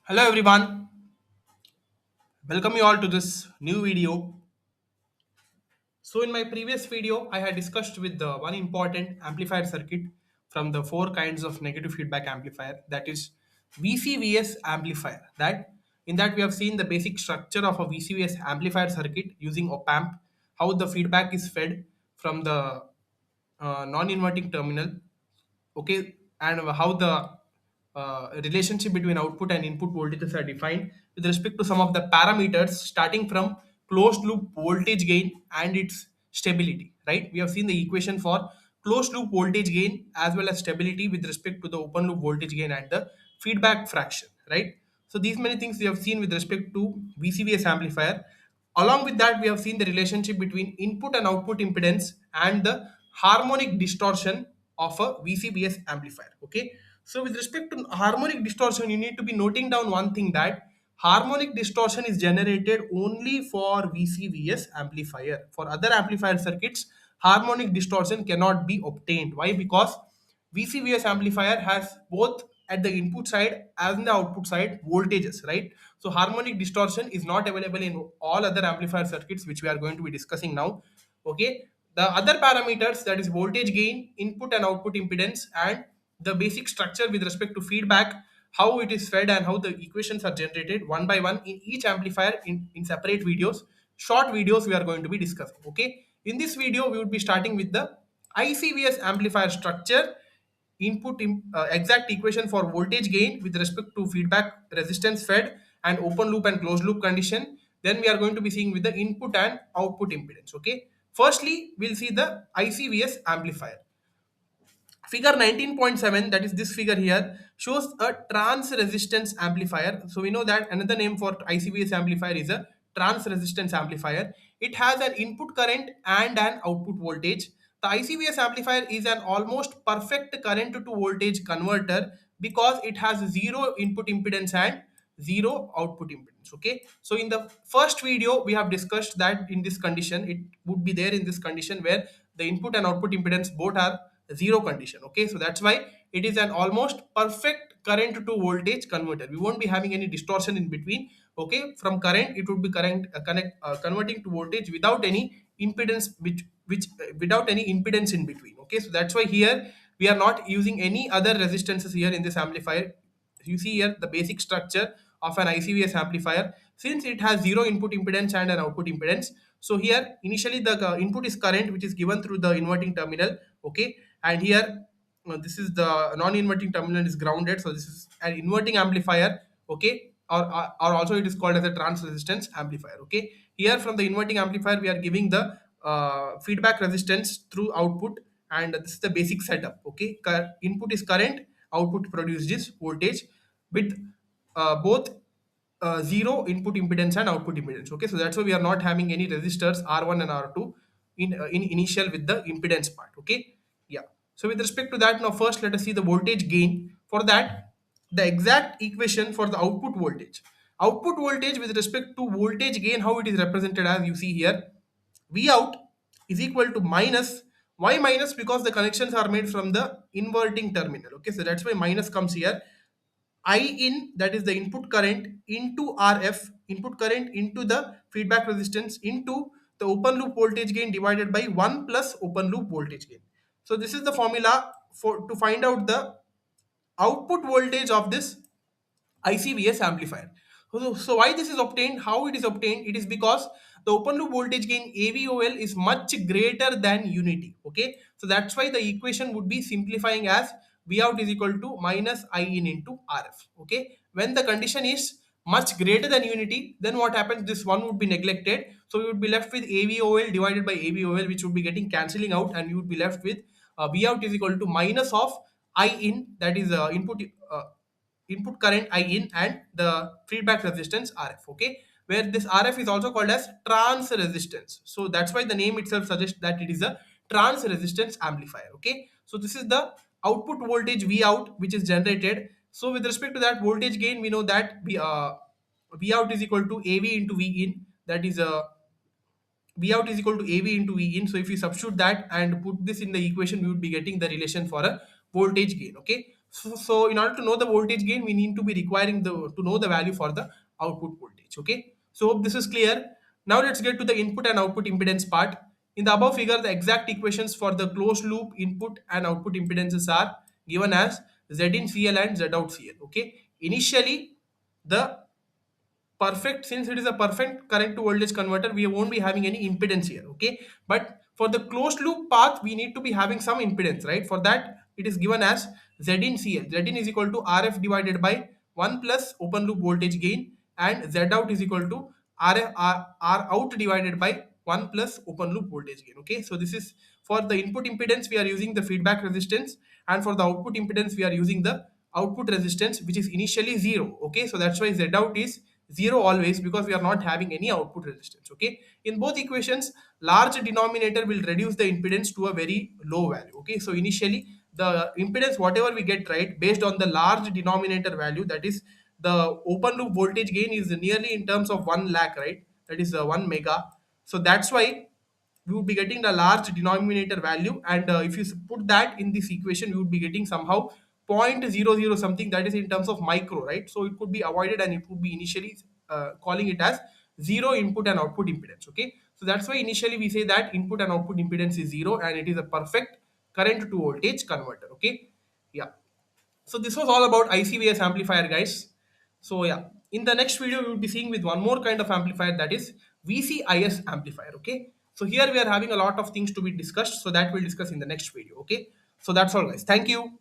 Hello everyone, welcome you all to this new video. So in my previous video, I had discussed with the one important amplifier circuit from the four kinds of negative feedback amplifier, that is VCVS amplifier. That in that we have seen the basic structure of a VCVS amplifier circuit using op amp, how the feedback is fed from the non-inverting terminal, okay, and how the relationship between output and input voltages are defined with respect to some of the parameters starting from closed loop voltage gain and its stability, right? We have seen the equation for closed loop voltage gain as well as stability with respect to the open loop voltage gain and the feedback fraction, right? So these many things we have seen with respect to VCVS amplifier. Along with that, we have seen the relationship between input and output impedance and the harmonic distortion of a VCBS amplifier. Okay. So with respect to harmonic distortion, you need to be noting down one thing, that harmonic distortion is generated only for VCVS amplifier. For other amplifier circuits, harmonic distortion cannot be obtained. Why? Because VCVS amplifier has both at the input side and the output side voltages, right? So harmonic distortion is not available in all other amplifier circuits which we are going to be discussing now. Okay, the other parameters, that is voltage gain, input and output impedance, and the basic structure with respect to feedback, how it is fed and how the equations are generated one by one in each amplifier in separate videos, short videos we are going to be discussing. Okay, in this video we would be starting with the ICVS amplifier structure, exact equation for voltage gain with respect to feedback resistance fed and open loop and closed loop condition. Then we are going to be seeing with the input and output impedance. Okay, firstly we'll see the ICVS amplifier. Figure 19.7, that is this figure here, shows a trans resistance amplifier. So we know that another name for ICVS amplifier is a trans resistance amplifier. It has an input current and an output voltage. The ICVS amplifier is an almost perfect current to voltage converter because it has zero input impedance and zero output impedance. Okay, so in the first video we have discussed that in this condition it would be there in this condition where the input and output impedance both are zero condition. Okay, so that's why it is an almost perfect current to voltage converter. We won't be having any distortion in between. Okay, from current it would be converting to voltage without any impedance, which without any impedance in between. Okay, so that's why here we are not using any other resistances here in this amplifier. You see here the basic structure of an ICVS amplifier, since it has zero input impedance and an output impedance. So here initially the input is current which is given through the inverting terminal. Okay, and here this is the non-inverting terminal is grounded, so this is an inverting amplifier. Okay, or also it is called as a trans resistance amplifier. Okay, here from the inverting amplifier we are giving the feedback resistance through output, and this is the basic setup. Okay, input is current, output produces voltage with both zero input impedance and output impedance. Okay, so that's why we are not having any resistors R1 and R2 in initial with the impedance part. Okay, yeah. So with respect to that, now first let us see the voltage gain. For that, the exact equation for the output voltage with respect to voltage gain, how it is represented as you see here, V out is equal to minus. Why minus? Because the connections are made from the inverting terminal. Okay, so that's why minus comes here. I in, that is the input current, into RF, input current into the feedback resistance, into the open loop voltage gain divided by 1 plus open loop voltage gain. So this is the formula for to find out the output voltage of this ICVS amplifier. So why this is obtained, how it is obtained, it is because the open loop voltage gain AVOL is much greater than unity. Okay, so that's why the equation would be simplifying as V out is equal to minus I in into RF. Okay, when the condition is much greater than unity, then what happens, this one would be neglected, so we would be left with AVOL divided by AVOL, which would be getting cancelling out, and you would be left with V out is equal to minus of I in, that is input current I in and the feedback resistance RF. Okay, where this RF is also called as trans resistance. So that's why the name itself suggests that it is a trans resistance amplifier. Okay, so this is the output voltage V out which is generated. So with respect to that voltage gain, we know that V out is equal to AV into V in, that is V out is equal to AV into V in. So if you substitute that and put this in the equation, we would be getting the relation for a voltage gain. Okay, So in order to know the voltage gain, we need to be requiring the to know the value for the output voltage. Okay. So hope this is clear. Now let's get to the input and output impedance part. In the above figure, the exact equations for the closed loop input and output impedances are given as Z in CL and Z out CL. Okay. Initially, the perfect, since it is a perfect current to voltage converter, we won't be having any impedance here. Okay, but for the closed loop path, we need to be having some impedance, right? For that, it is given as Z in CL. Z in is equal to RF divided by 1 plus open loop voltage gain, and Z out is equal to R out divided by 1 plus open loop voltage gain. Okay, so this is for the input impedance, we are using the feedback resistance, and for the output impedance, we are using the output resistance, which is initially zero. Okay, so that's why Z out is zero always, because we are not having any output resistance. Okay, in both equations, large denominator will reduce the impedance to a very low value. Okay, so initially the impedance whatever we get, right, based on the large denominator value, that is the open loop voltage gain is nearly in terms of 1 lakh, right? That is 1 mega. So that's why we would be getting the large denominator value, and if you put that in this equation, we would be getting somehow 0.00 something, that is in terms of micro, right? So it could be avoided, and it would be initially calling it as zero input and output impedance. Okay, so that's why initially we say that input and output impedance is zero, and it is a perfect current to voltage converter. Okay, yeah. So this was all about ICVS amplifier, guys. So yeah, in the next video we will be seeing with one more kind of amplifier, that is VCIS amplifier. Okay, so here we are having a lot of things to be discussed, so that we'll discuss in the next video. Okay, so that's all, guys. Thank you.